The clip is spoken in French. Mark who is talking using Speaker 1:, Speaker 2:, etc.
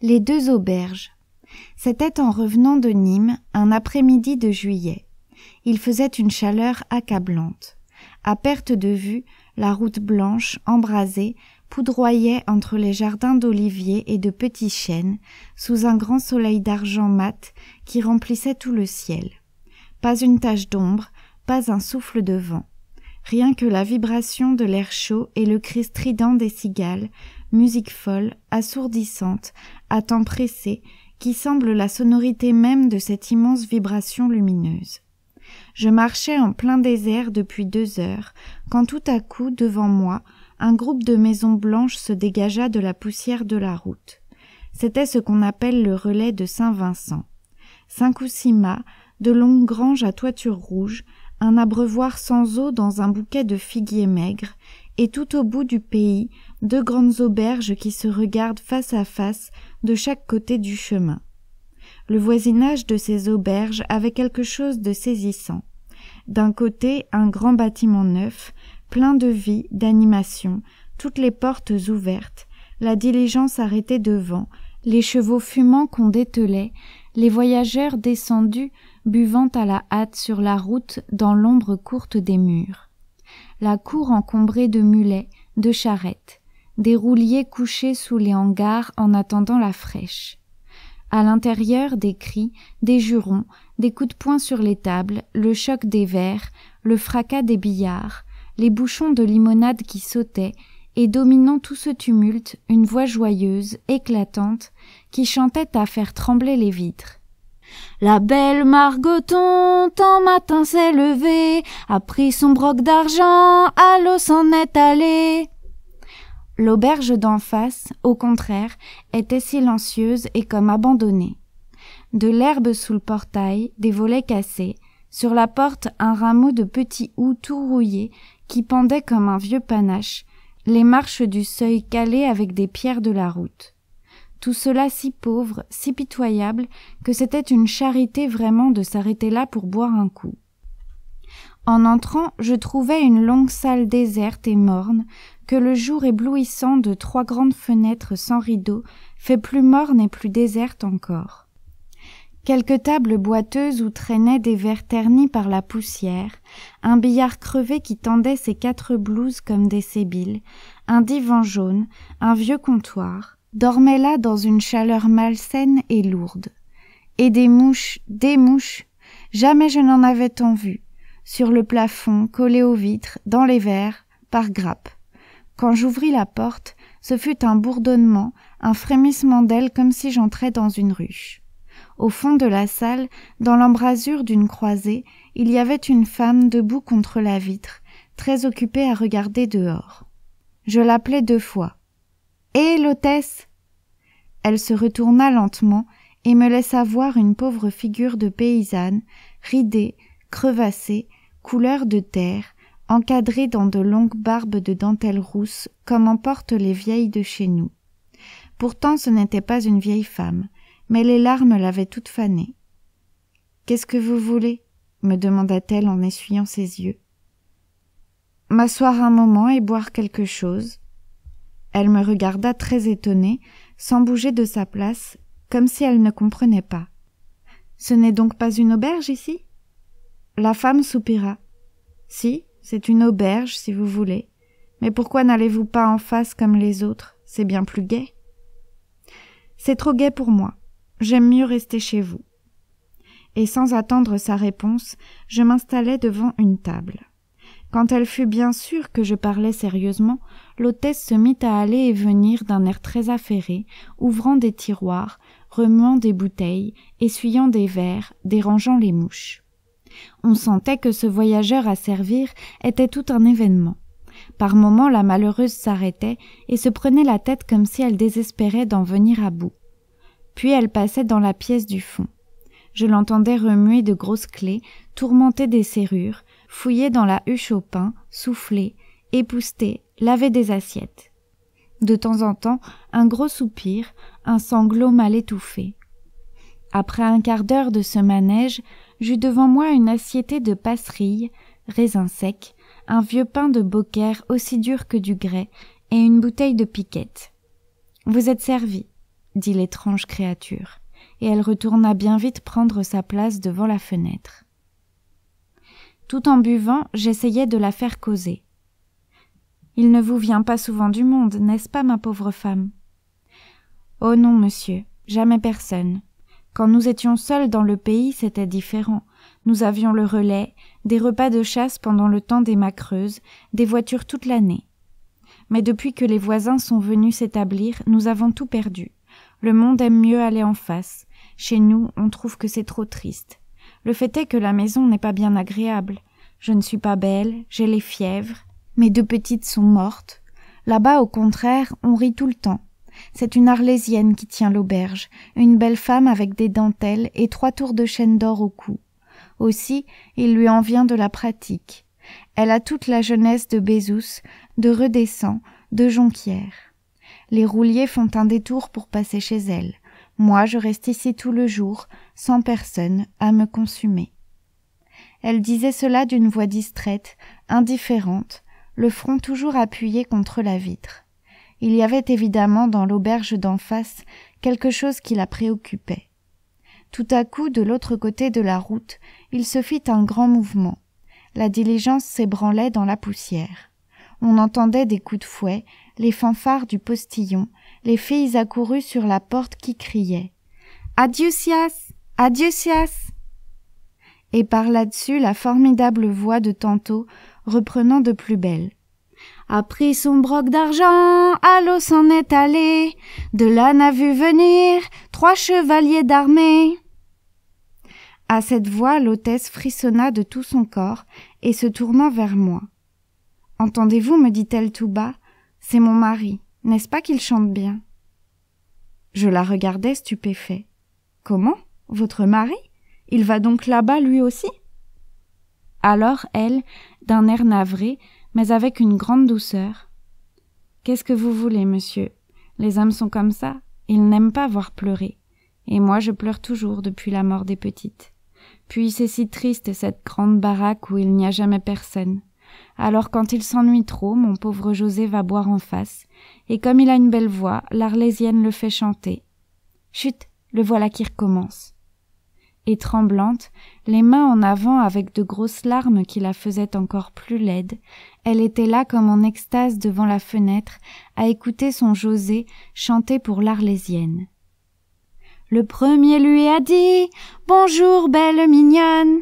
Speaker 1: Les deux auberges. C'était en revenant de Nîmes, un après-midi de juillet. Il faisait une chaleur accablante. À perte de vue, la route blanche, embrasée, poudroyait entre les jardins d'oliviers et de petits chênes, sous un grand soleil d'argent mat qui remplissait tout le ciel. Pas une tache d'ombre, pas un souffle de vent. Rien que la vibration de l'air chaud et le cri strident des cigales, musique folle, assourdissante, à temps pressé, qui semble la sonorité même de cette immense vibration lumineuse. Je marchais en plein désert depuis 2 heures, quand tout à coup, devant moi, un groupe de maisons blanches se dégagea de la poussière de la route. C'était ce qu'on appelle le relais de Saint-Vincent. 5 ou 6 mâts, de longues granges à toiture rouge, un abreuvoir sans eau dans un bouquet de figuiers maigres, et tout au bout du pays, 2 grandes auberges qui se regardent face à face de chaque côté du chemin. Le voisinage de ces auberges avait quelque chose de saisissant. D'un côté, un grand bâtiment neuf, plein de vie, d'animation, toutes les portes ouvertes, la diligence arrêtée devant, les chevaux fumants qu'on dételait, les voyageurs descendus, buvant à la hâte sur la route dans l'ombre courte des murs. La cour encombrée de mulets, de charrettes, des rouliers couchés sous les hangars en attendant la fraîche. À l'intérieur, des cris, des jurons, des coups de poing sur les tables, le choc des verres, le fracas des billards, les bouchons de limonade qui sautaient, et dominant tout ce tumulte, une voix joyeuse, éclatante, qui chantait à faire trembler les vitres. La belle Margoton, tant matin s'est levée, a pris son broc d'argent, à l'eau s'en est allée. L'auberge d'en face, au contraire, était silencieuse et comme abandonnée. De l'herbe sous le portail, des volets cassés, sur la porte un rameau de petits houx tout rouillé qui pendait comme un vieux panache, les marches du seuil calées avec des pierres de la route. Tout cela si pauvre, si pitoyable, que c'était une charité vraiment de s'arrêter là pour boire un coup. En entrant, je trouvais une longue salle déserte et morne, que le jour éblouissant de 3 grandes fenêtres sans rideaux fait plus morne et plus déserte encore. Quelques tables boiteuses où traînaient des verres ternis par la poussière, un billard crevé qui tendait ses 4 blouses comme des sébiles, un divan jaune, un vieux comptoir, dormaient là dans une chaleur malsaine et lourde. Et des mouches, jamais je n'en avais tant vu, sur le plafond, collées aux vitres, dans les verres, par grappes. Quand j'ouvris la porte, ce fut un bourdonnement, un frémissement d'ailes comme si j'entrais dans une ruche. Au fond de la salle, dans l'embrasure d'une croisée, il y avait une femme debout contre la vitre, très occupée à regarder dehors. Je l'appelai 2 fois. « Hé, l'hôtesse !» Elle se retourna lentement et me laissa voir une pauvre figure de paysanne, ridée, crevassée, couleur de terre, encadrée dans de longues barbes de dentelle rousse comme en portent les vieilles de chez nous. Pourtant ce n'était pas une vieille femme, mais les larmes l'avaient toute fanée. « Qu'est-ce que vous voulez ?» me demanda-t-elle en essuyant ses yeux. « M'asseoir un moment et boire quelque chose. » Elle me regarda très étonnée, sans bouger de sa place, comme si elle ne comprenait pas. « Ce n'est donc pas une auberge ici ?» La femme soupira. « Si, c'est une auberge, si vous voulez. Mais pourquoi n'allez-vous pas en face comme les autres? C'est bien plus gai. »« C'est trop gai pour moi. J'aime mieux rester chez vous. » Et sans attendre sa réponse, je m'installai devant une table. Quand elle fut bien sûre que je parlais sérieusement, l'hôtesse se mit à aller et venir d'un air très affairé, ouvrant des tiroirs, remuant des bouteilles, essuyant des verres, dérangeant les mouches. On sentait que ce voyageur à servir était tout un événement. Par moments, la malheureuse s'arrêtait et se prenait la tête comme si elle désespérait d'en venir à bout. Puis elle passait dans la pièce du fond. Je l'entendais remuer de grosses clés, tourmenter des serrures, fouiller dans la huche au pain, souffler, épousseter, laver des assiettes. De temps en temps, un gros soupir, un sanglot mal étouffé. Après un quart d'heure de ce manège, j'eus devant moi une assiétée de passerilles, raisins secs, un vieux pain de Beaucaire aussi dur que du grès et une bouteille de piquette. « Vous êtes servi. » dit l'étrange créature, et elle retourna bien vite prendre sa place devant la fenêtre. Tout en buvant, j'essayais de la faire causer. « Il ne vous vient pas souvent du monde, n'est-ce pas, ma pauvre femme ?»« Oh non, monsieur, jamais personne. Quand nous étions seuls dans le pays, c'était différent. Nous avions le relais, des repas de chasse pendant le temps des macreuses, des voitures toute l'année. Mais depuis que les voisins sont venus s'établir, nous avons tout perdu. Le monde aime mieux aller en face. Chez nous, on trouve que c'est trop triste. Le fait est que la maison n'est pas bien agréable. Je ne suis pas belle, j'ai les fièvres. Mes 2 petites sont mortes. Là-bas, au contraire, on rit tout le temps. C'est une Arlésienne qui tient l'auberge, une belle femme avec des dentelles et 3 tours de chaîne d'or au cou. Aussi, il lui en vient de la pratique. Elle a toute la jeunesse de Bézous, de Redescend, de Jonquière. Les rouliers font un détour pour passer chez elle. Moi, je reste ici tout le jour, sans personne, à me consumer. » Elle disait cela d'une voix distraite, indifférente, le front toujours appuyé contre la vitre. Il y avait évidemment dans l'auberge d'en face quelque chose qui la préoccupait. Tout à coup, de l'autre côté de la route, il se fit un grand mouvement. La diligence s'ébranlait dans la poussière. On entendait des coups de fouet, les fanfares du postillon, les filles accourues sur la porte qui criaient « Adieu Sias! Adieu Sias !» Et par là-dessus la formidable voix de tantôt reprenant de plus belle. A pris son broc d'argent, à l'eau s'en est allé, de là n'a vu venir 3 chevaliers d'armée. À cette voix, l'hôtesse frissonna de tout son corps et se tournant vers moi. « Entendez-vous, me dit-elle tout bas, c'est mon mari, n'est-ce pas qu'il chante bien ?» Je la regardais stupéfait. « Comment? Votre mari? Il va donc là-bas lui aussi ?» Alors elle, d'un air navré, mais avec une grande douceur. « Qu'est-ce que vous voulez, monsieur? Les hommes sont comme ça, ils n'aiment pas voir pleurer. Et moi je pleure toujours depuis la mort des petites. Puis c'est si triste cette grande baraque où il n'y a jamais personne. Alors quand il s'ennuie trop, mon pauvre José va boire en face, et comme il a une belle voix, l'Arlésienne le fait chanter. Chut, le voilà qui recommence. » Et tremblante, les mains en avant avec de grosses larmes qui la faisaient encore plus laide, elle était là comme en extase devant la fenêtre, à écouter son José chanter pour l'Arlésienne. Le premier lui a dit « Bonjour, belle mignonne !»